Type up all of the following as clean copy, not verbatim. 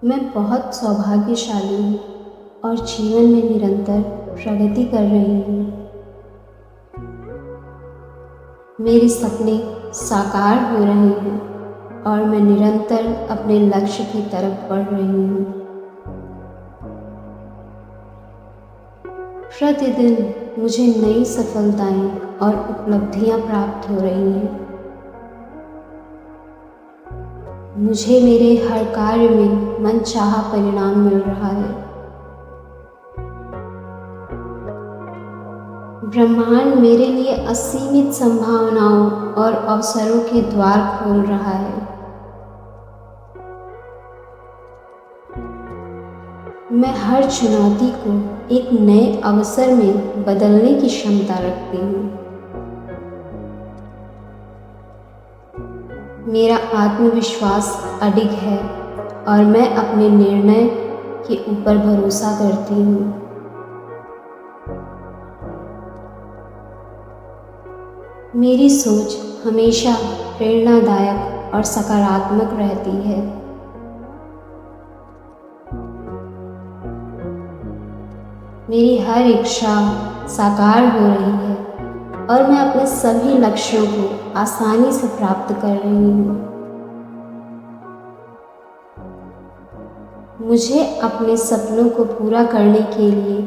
मैं बहुत सौभाग्यशाली हूँ और जीवन में निरंतर प्रगति कर रही हूँ। मेरे सपने साकार हो रहे हैं और मैं निरंतर अपने लक्ष्य की तरफ बढ़ रही हूँ। प्रतिदिन मुझे नई सफलताएं और उपलब्धियां प्राप्त हो रही हैं। मुझे मेरे हर कार्य में मनचाहा परिणाम मिल रहा है। ब्रह्मांड मेरे लिए असीमित संभावनाओं और अवसरों के द्वार खोल रहा है। मैं हर चुनौती को एक नए अवसर में बदलने की क्षमता रखती हूँ। मेरा आत्मविश्वास अडिग है और मैं अपने निर्णय के ऊपर भरोसा करती हूँ। मेरी सोच हमेशा प्रेरणादायक और सकारात्मक रहती है। मेरी हर इच्छा साकार हो रही है और मैं अपने सभी लक्ष्यों को आसानी से प्राप्त कर रही हूँ। मुझे अपने सपनों को पूरा करने के लिए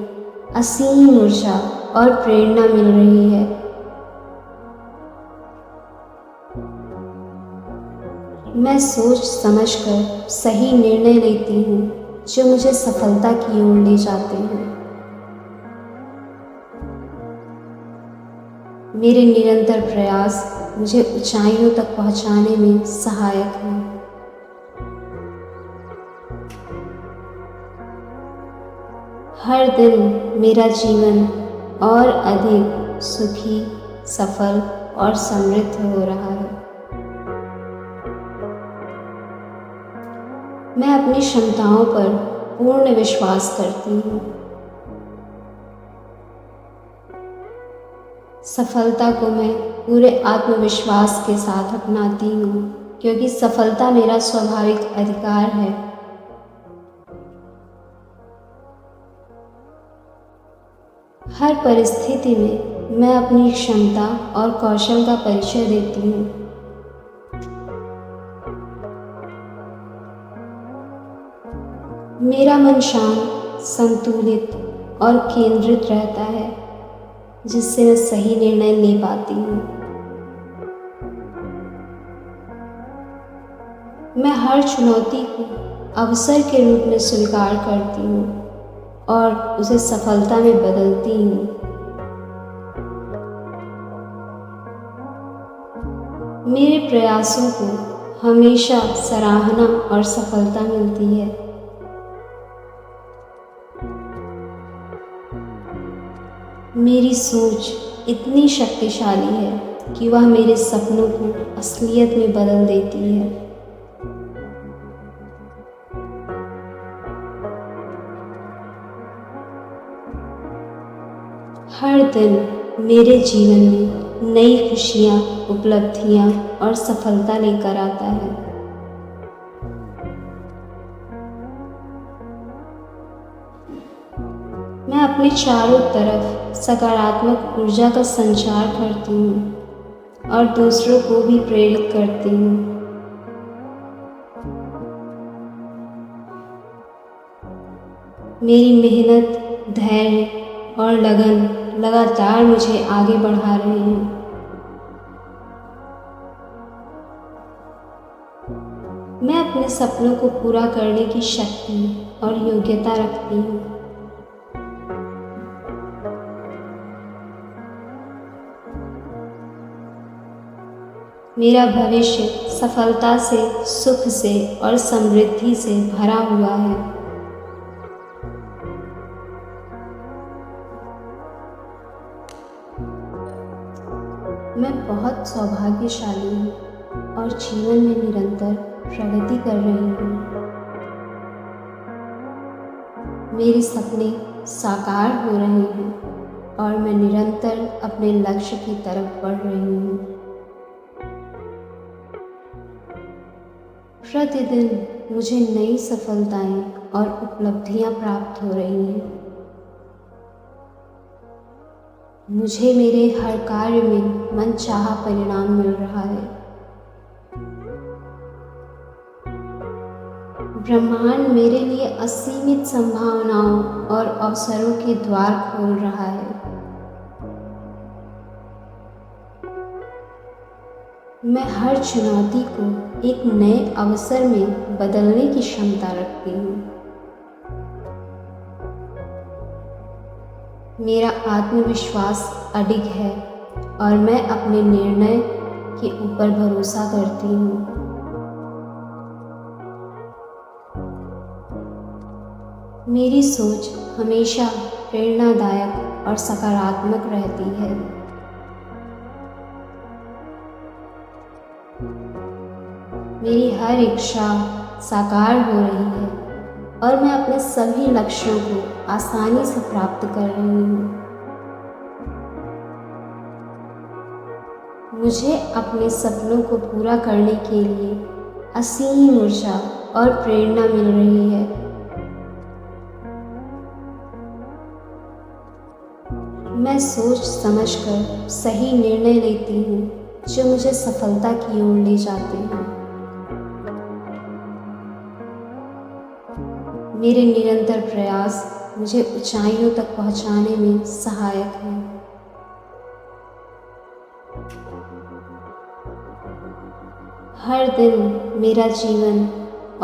असीम ऊर्जा और प्रेरणा मिल रही है। मैं सोच समझकर सही निर्णय लेती हूँ जो मुझे सफलता की ओर ले जाते हैं। मेरे निरंतर प्रयास मुझे ऊंचाइयों तक पहुंचाने में सहायक हैं। हर दिन मेरा जीवन और अधिक सुखी, सफल और समृद्ध हो रहा है। मैं अपनी क्षमताओं पर पूर्ण विश्वास करती हूँ। सफलता को मैं पूरे आत्मविश्वास के साथ अपनाती हूँ क्योंकि सफलता मेरा स्वाभाविक अधिकार है। हर परिस्थिति में मैं अपनी क्षमता और कौशल का परिचय देती हूँ। मेरा मन शांत, संतुलित और केंद्रित रहता है जिससे मैं सही निर्णय ले पाती हूँ। मैं हर चुनौती को अवसर के रूप में स्वीकार करती हूँ और उसे सफलता में बदलती हूँ। मेरे प्रयासों को हमेशा सराहना और सफलता मिलती है। मेरी सोच इतनी शक्तिशाली है कि वह मेरे सपनों को असलियत में बदल देती है। हर दिन मेरे जीवन में नई खुशियाँ, उपलब्धियाँ और सफलता लेकर आता है। मैं अपने चारों तरफ सकारात्मक ऊर्जा का संचार करती हूँ और दूसरों को भी प्रेरित करती हूँ। मेरी मेहनत, धैर्य और लगन लगातार मुझे आगे बढ़ा रहे हैं। मैं अपने सपनों को पूरा करने की शक्ति और योग्यता रखती हूँ। मेरा भविष्य सफलता से, सुख से और समृद्धि से भरा हुआ है। मैं बहुत सौभाग्यशाली हूँ और जीवन में निरंतर प्रगति कर रही हूँ। मेरे सपने साकार हो रहे हैं और मैं निरंतर अपने लक्ष्य की तरफ बढ़ रही हूँ। प्रतिदिन मुझे नई सफलताएं और उपलब्धियां प्राप्त हो रही हैं। मुझे मेरे हर कार्य में मनचाहा परिणाम मिल रहा है। ब्रह्मांड मेरे लिए असीमित संभावनाओं और अवसरों के द्वार खोल रहा है। मैं हर चुनौती को एक नए अवसर में बदलने की क्षमता रखती हूँ। मेरा आत्मविश्वास अडिग है और मैं अपने निर्णय के ऊपर भरोसा करती हूँ। मेरी सोच हमेशा प्रेरणादायक और सकारात्मक रहती है। मेरी हर इच्छा साकार हो रही है और मैं अपने सभी लक्ष्यों को आसानी से प्राप्त कर रही हूँ। मुझे अपने सपनों को पूरा करने के लिए असीम ऊर्जा और प्रेरणा मिल रही है। मैं सोच समझकर सही निर्णय लेती हूँ जो मुझे सफलता की ओर ले जाते हैं। मेरे निरंतर प्रयास मुझे ऊंचाइयों तक पहुंचाने में सहायक हैं। हर दिन मेरा जीवन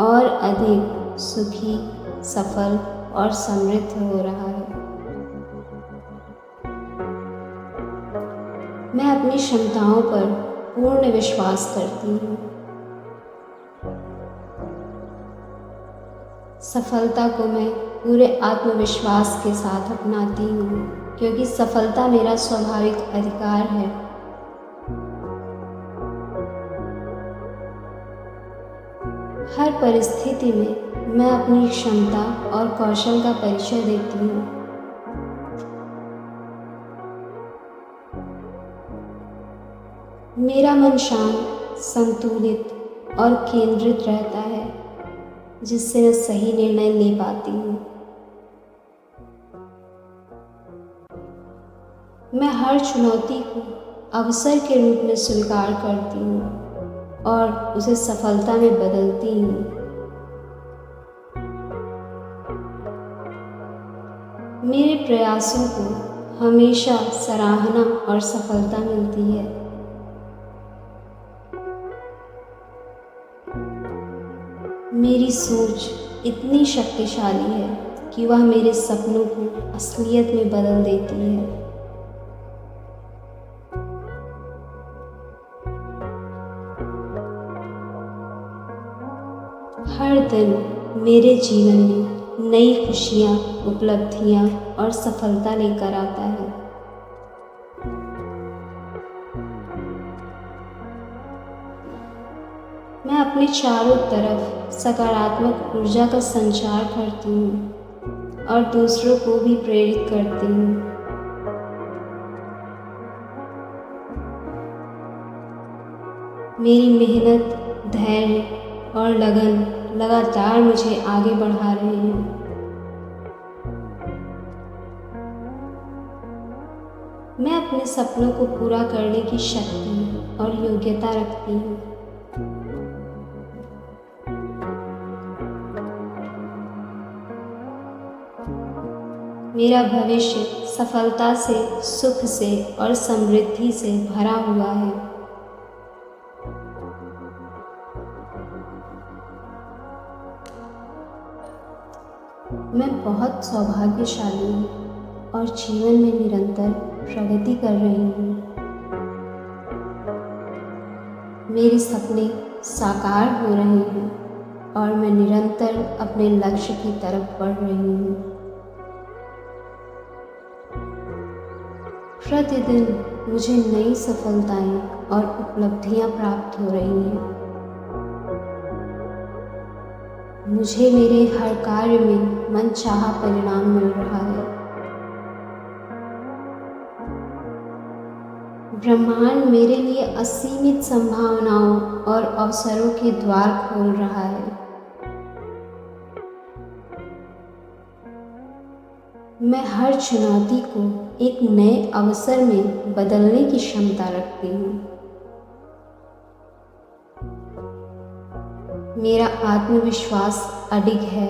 और अधिक सुखी, सफल और समृद्ध हो रहा है। मैं अपनी क्षमताओं पर पूर्ण विश्वास करती हूँ। सफलता को मैं पूरे आत्मविश्वास के साथ अपनाती हूँ क्योंकि सफलता मेरा स्वाभाविक अधिकार है। हर परिस्थिति में मैं अपनी क्षमता और कौशल का परिचय देती हूँ। मेरा मन शांत, संतुलित और केंद्रित रहता है जिससे मैं सही निर्णय ले पाती हूँ। मैं हर चुनौती को अवसर के रूप में स्वीकार करती हूँ और उसे सफलता में बदलती हूँ। मेरे प्रयासों को हमेशा सराहना और सफलता मिलती है। मेरी सोच इतनी शक्तिशाली है कि वह मेरे सपनों को असलियत में बदल देती है। हर दिन मेरे जीवन में नई खुशियाँ, उपलब्धियाँ और सफलता लेकर आता है। मैं अपने चारों तरफ सकारात्मक ऊर्जा का संचार करती हूँ और दूसरों को भी प्रेरित करती हूँ। मेरी मेहनत, धैर्य और लगन लगातार मुझे आगे बढ़ा रहे हैं। मैं अपने सपनों को पूरा करने की शक्ति और योग्यता रखती हूँ। मेरा भविष्य सफलता से, सुख से और समृद्धि से भरा हुआ है। मैं बहुत सौभाग्यशाली हूँ और जीवन में निरंतर प्रगति कर रही हूँ। मेरे सपने साकार हो रहे हैं और मैं निरंतर अपने लक्ष्य की तरफ बढ़ रही हूँ। प्रतिदिन मुझे नई सफलताएं और उपलब्धियां प्राप्त हो रही हैं। मुझे मेरे हर कार्य में मनचाहा परिणाम मिल रहा है। ब्रह्मांड मेरे लिए असीमित संभावनाओं और अवसरों के द्वार खोल रहा है। मैं हर चुनौती को एक नए अवसर में बदलने की क्षमता रखती हूँ। मेरा आत्मविश्वास अडिग है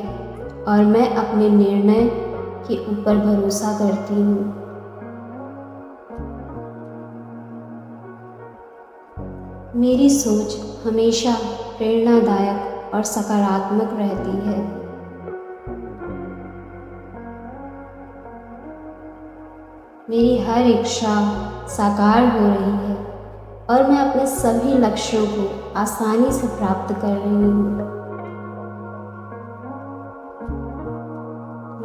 और मैं अपने निर्णय के ऊपर भरोसा करती हूँ। मेरी सोच हमेशा प्रेरणादायक और सकारात्मक रहती है। मेरी हर इच्छा साकार हो रही है और मैं अपने सभी लक्ष्यों को आसानी से प्राप्त कर रही हूँ।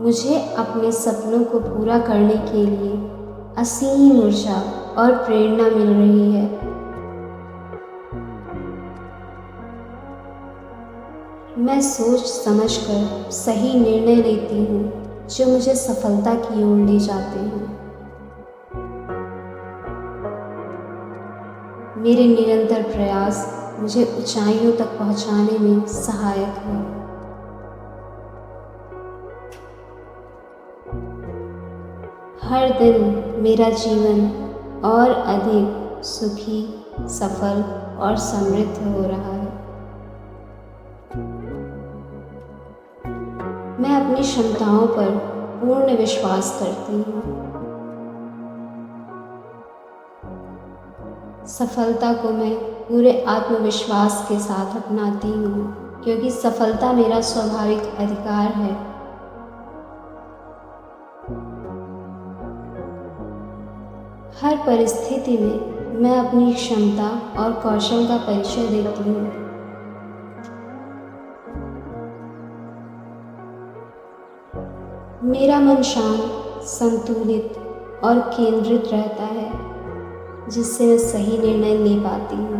मुझे अपने सपनों को पूरा करने के लिए असीम ऊर्जा और प्रेरणा मिल रही है। मैं सोच समझकर सही निर्णय लेती हूँ जो मुझे सफलता की ओर ले जाते हैं। मेरे निरंतर प्रयास मुझे ऊंचाइयों तक पहुंचाने में सहायक है। हर दिन मेरा जीवन और अधिक सुखी, सफल और समृद्ध हो रहा है। मैं अपनी क्षमताओं पर पूर्ण विश्वास करती हूँ। सफलता को मैं पूरे आत्मविश्वास के साथ अपनाती हूँ क्योंकि सफलता मेरा स्वाभाविक अधिकार है। हर परिस्थिति में मैं अपनी क्षमता और कौशल का परिचय देती हूँ। मेरा मन शांत, संतुलित और केंद्रित रहता है जिससे मैं सही निर्णय ले पाती हूँ।